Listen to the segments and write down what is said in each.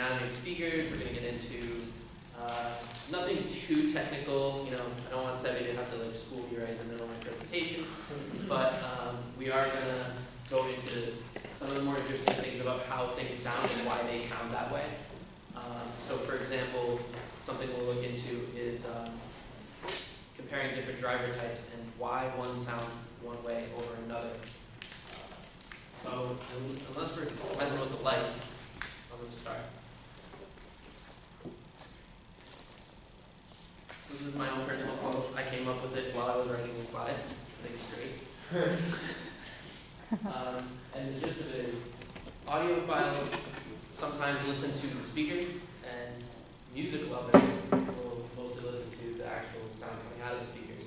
anatomy of speakers. We're going to get into nothing too technical. You know, I don't want Sevi to have to like school me right in the middle of my presentation, but we are going to go into some of the more interesting things about how things sound and why they sound that way. So for example, something we'll look into is comparing different driver types and why one sounds one way over another. So unless we're messing with the lights, I'm going to start. This is my own personal quote. I came up with it while I was writing the slides. I think it's great. And the gist of it is, audiophiles sometimes listen to the speakers, and music lovers will mostly listen to the actual sound coming out of the speakers.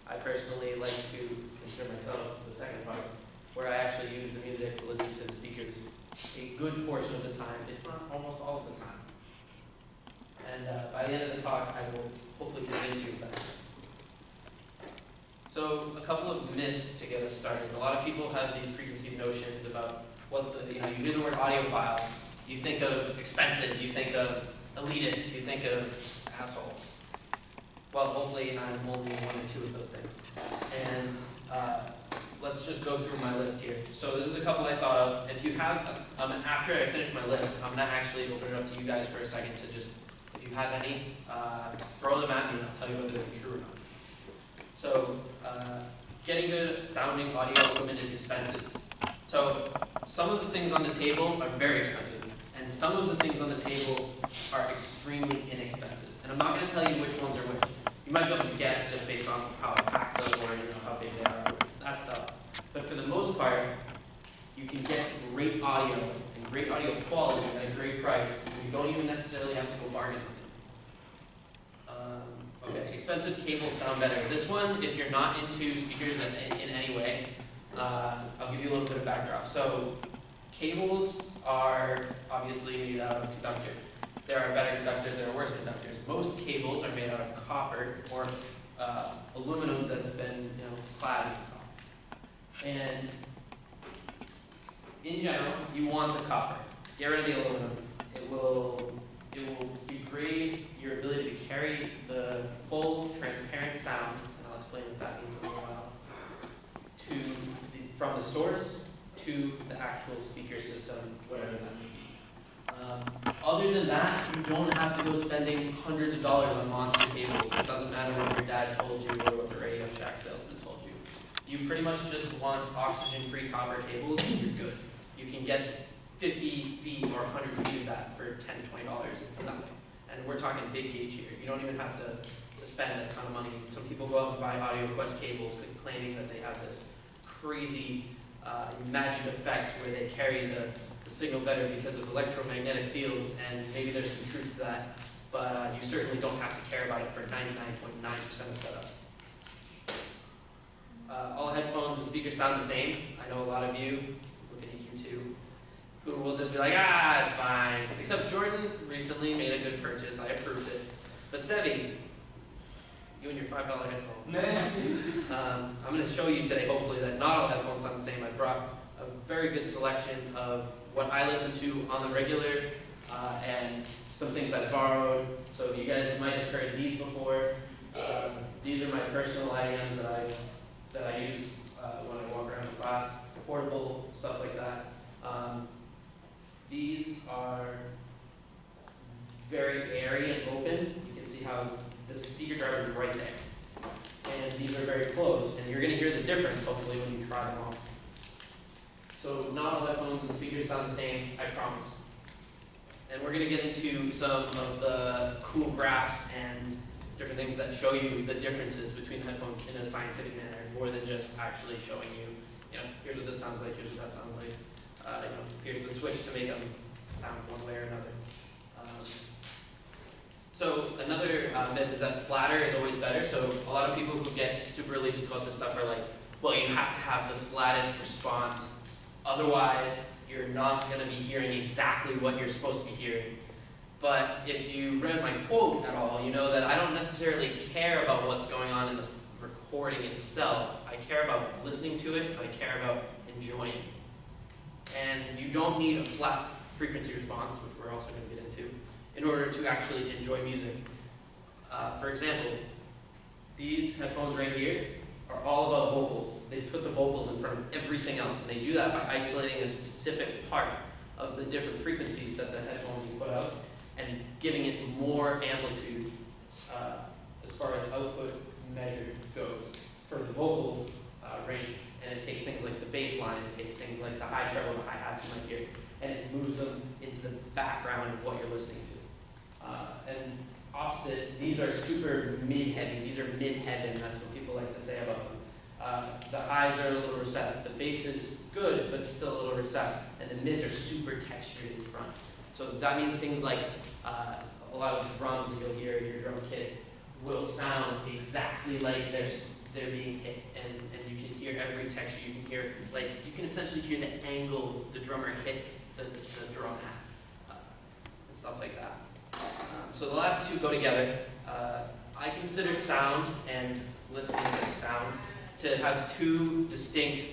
I personally like to consider myself the second part, where I actually use the music to listen to the speakers a good portion of the time, if not almost all of the time. And by the end of the talk, I will hopefully convince you of that. So a couple of myths to get us started. A lot of people have these preconceived notions about what you hear the word audiophile, you think of expensive, you think of elitist, you think of asshole. Well, hopefully I'm only one or two of those things. And let's just go through my list here. So this is a couple I thought of. If you have, after I finish my list, I'm going to actually open it up to you guys for a second to just, if you have any, throw them at me and I'll tell you whether they're true or not. So getting good sounding audio equipment is expensive. So some of the things on the table are very expensive, and some of the things on the table are extremely inexpensive. And I'm not going to tell you which ones are which. You might be able to guess just based on how I packed them or how big they are, that stuff. But for the most part, you can get great audio and great audio quality at a great price. And you don't even necessarily have to go bargain with it. Okay, expensive cables sound better. This one, if you're not into speakers in any way, I'll give you a little bit of backdrop. So cables are obviously made out of conductor. There are better conductors, there are worse conductors. Most cables are made out of copper or aluminum that's been clad in copper. And in general, you want the copper. Get rid of the aluminum. It will degrade your ability to carry the full transparent sound, and I'll explain what that means in a little while, from the source to the actual speaker system, whatever that may be. Other than that, you don't have to go spending hundreds of dollars on monster cables. It doesn't matter what your dad told you or what the Radio Shack salesman told you. You pretty much just want oxygen-free copper cables and you're good. You can get 50 feet or 100 feet of that for $10 to $20. It's nothing. And we're talking big gauge here. You don't even have to spend a ton of money. Some people go out and buy AudioQuest cables claiming that they have this crazy magic effect where they carry the signal better because of electromagnetic fields, and maybe there's some truth to that, but you certainly don't have to care about it for 99.9% of setups. All headphones and speakers sound the same. I know a lot of you, looking at you two, who will just be like, it's fine. Except Jordan recently made a good purchase. I approved it. But Sevi, you and your $5 headphones. I'm going to show you today, hopefully, that not all headphones sound the same. I brought a very good selection of what I listen to on the regular and some things I borrowed. So you guys might have heard these before. These are my personal items that I use when I walk around the class, portable, stuff like that. These are very airy and open. You can see how the speaker driver is right there. And these are very closed, and you're going to hear the difference, hopefully, when you try them on. So not all headphones and speakers sound the same, I promise. And we're going to get into some of the cool graphs and different things that show you the differences between headphones in a scientific manner, more than just actually showing you, here's what this sounds like, here's what that sounds like. Here's the switch to make them sound one way or another. So another myth is that flatter is always better. So a lot of people who get super elitist about this stuff are like, well, you have to have the flattest response. Otherwise, you're not going to be hearing exactly what you're supposed to be hearing. But if you read my quote at all, you know that I don't necessarily care about what's going on in the recording itself. I care about listening to it, and I care about enjoying it. And you don't need a flat frequency response, which we're also going to get into. in order to actually enjoy music. For example, these headphones right here are all about vocals. They put the vocals in front of everything else, and they do that by isolating a specific part of the different frequencies that the headphones will put out and giving it more amplitude as far as output measured goes for the vocal range. And it takes things like the bass line, it takes things like the high treble, the hi-hats you might hear, and it moves them into the background of what you're listening to. And opposite, these are super mid-heavy, these are mid-heaven, that's what people like to say about them. The highs are a little recessed, the bass is good, but still a little recessed, and the mids are super textured in front. So that means things like a lot of drums that you'll hear, your drum kits, will sound exactly like they're being hit, and you can hear every texture, you can hear, like, you can essentially hear the angle the drummer hit the drum at, and stuff like that. So the last two go together. I consider sound and listening to sound to have two distinct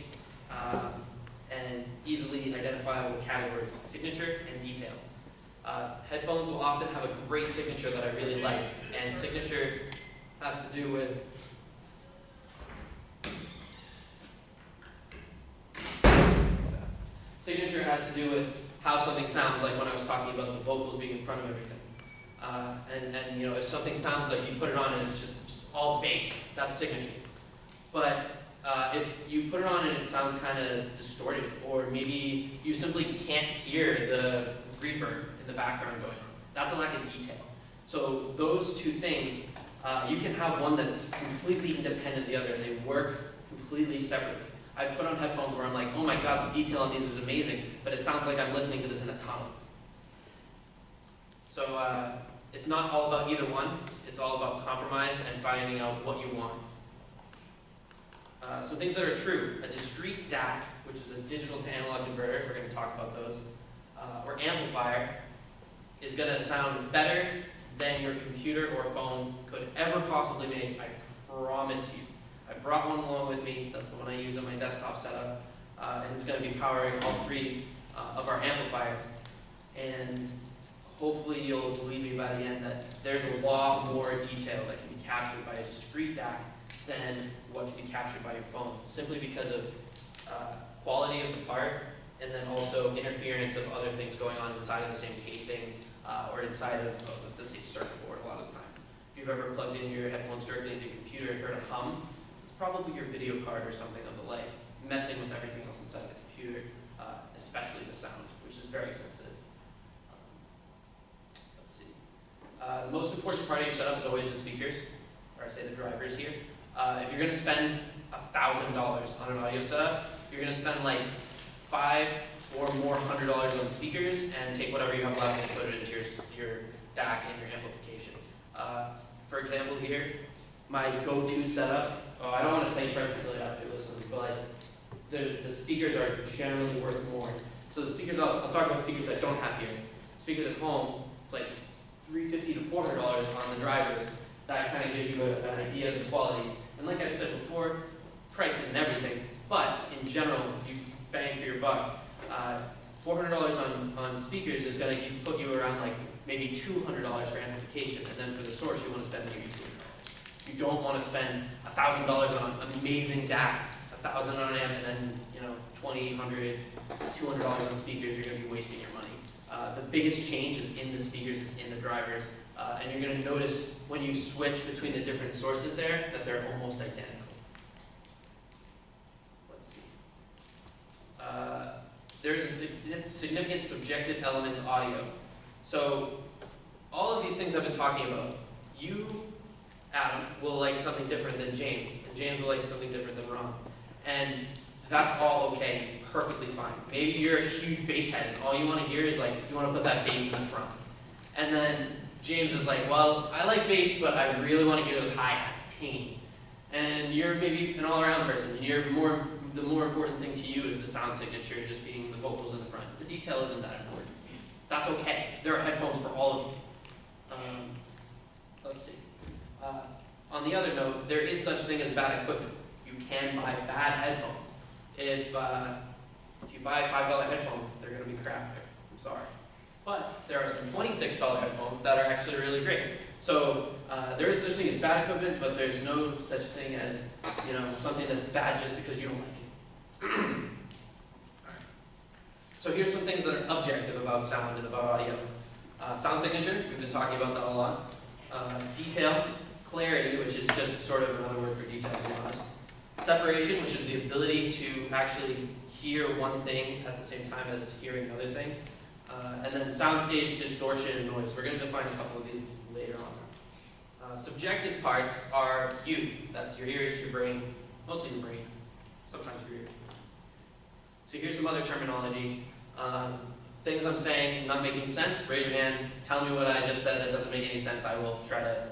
and easily identifiable categories: signature and detail. Headphones will often have a great signature that I really like, and signature has to do with how something sounds, like when I was talking about the vocals being in front of everything. And you know, if something sounds like you put it on and it's just all bass, that's signature. But if you put it on and it sounds kind of distorted, or maybe you simply can't hear the reverb in the background going on, that's a lack of detail. So those two things, you can have one that's completely independent of the other, and they work completely separately. I've put on headphones where I'm like, oh my god, the detail on these is amazing, but it sounds like I'm listening to this in a tunnel. So it's not all about either one, it's all about compromise and finding out what you want. So things that are true: a discrete DAC, which is a digital to analog converter, we're going to talk about those, or amplifier, is going to sound better than your computer or phone could ever possibly make, I promise you. I brought one along with me, that's the one I use on my desktop setup, and it's going to be powering all three of our amplifiers. And hopefully you'll believe me by the end that there's a lot more detail that can be captured by a discrete DAC than what can be captured by your phone, simply because of quality of the part, and then also interference of other things going on inside of the same casing, or inside of the same circuit board a lot of the time. If you've ever plugged in your headphones directly into your computer and heard a hum, it's probably your video card or something of the like, messing with everything else inside the computer, especially the sound, which is very sensitive. Let's see. The most important part of your setup is always the speakers, or I say the drivers here. If you're going to spend $1,000 on an audio setup, you're going to spend like $500 or more on speakers, and take whatever you have left and put it into your DAC and your amplification. For example here, my go-to setup, I don't want to tell you prices until after listening, but like, the speakers are generally worth more. So the speakers, I'll talk about speakers that I don't have here. Speakers at home, it's like $350 to $400 on the drivers. That kind of gives you an idea of the quality. And like I said before, price isn't everything, but in general, you bang for your buck. $400 on speakers is going to put you around like maybe $200 for amplification, and then for the source you want to spend maybe $200. You don't want to spend $1,000 on an amazing DAC, $1,000 on an amp, and then $20, $100, $200 on speakers. You're going to be wasting your money. The biggest change is in the speakers, it's in the drivers, and you're going to notice when you switch between the different sources there that they're almost identical. Let's see. There's a significant subjective element to audio. So all of these things I've been talking about, you, Adam, will like something different than James, and James will like something different than Ron. And that's all okay, perfectly fine. Maybe you're a huge bass head, and all you want to hear is like, you want to put that bass in the front. And then James is like, well, I like bass, but I really want to hear those hi-hats ting. And you're maybe an all-around person, and the more important thing to you is the sound signature, just being the vocals in the front. The detail isn't that important. That's okay. There are headphones for all of you. Let's see. On the other note, there is such thing as bad equipment. You can buy bad headphones. If you buy $5 headphones, they're going to be crap. I'm sorry. But there are some $26 headphones that are actually really great. So there is such thing as bad equipment, but there's no such thing as, you know, something that's bad just because you don't like it. So here's some things that are objective about sound and about audio. Sound signature, we've been talking about that a lot. Detail, clarity, which is just sort of another word for detail, to be honest. Separation, which is the ability to actually hear one thing at the same time as hearing another thing. And then soundstage, distortion, and noise. We're going to define a couple of these later on. Subjective parts are you. That's your ears, your brain, mostly your brain, sometimes your ears. So here's some other terminology. Things I'm saying not making sense, raise your hand, tell me what I just said that doesn't make any sense, I will try to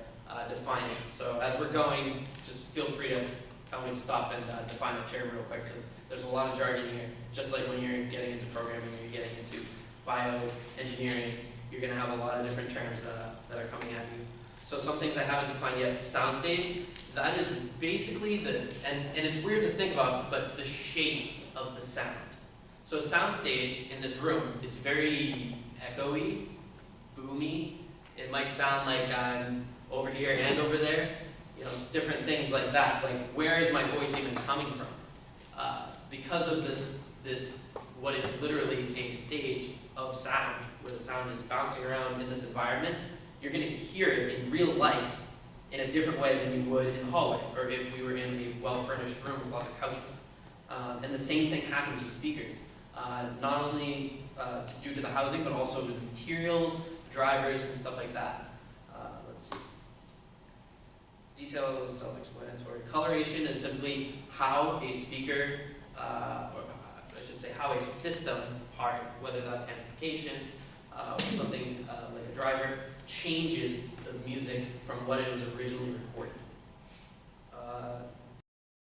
define it. So as we're going, just feel free to tell me to stop and define the term real quick, because there's a lot of jargon here, just like when you're getting into programming or you're getting into bioengineering, you're going to have a lot of different terms that are coming at you. So some things I haven't defined yet, soundstage, that is basically and it's weird to think about, but the shape of the sound. So a soundstage in this room is very echoey, boomy. It might sound like I'm over here and over there, you know, different things like that. Like, where is my voice even coming from? Because of this, what is literally a stage of sound, where the sound is bouncing around in this environment, you're going to hear it in real life in a different way than you would in the hallway, or if we were in a well-furnished room with lots of couches. And the same thing happens with speakers. Not only due to the housing, but also with materials, drivers, and stuff like that. Let's see. Detail is self-explanatory. Coloration is simply how a speaker, or I should say how a system part, whether that's amplification, something like a driver, changes the music from what it was originally recorded.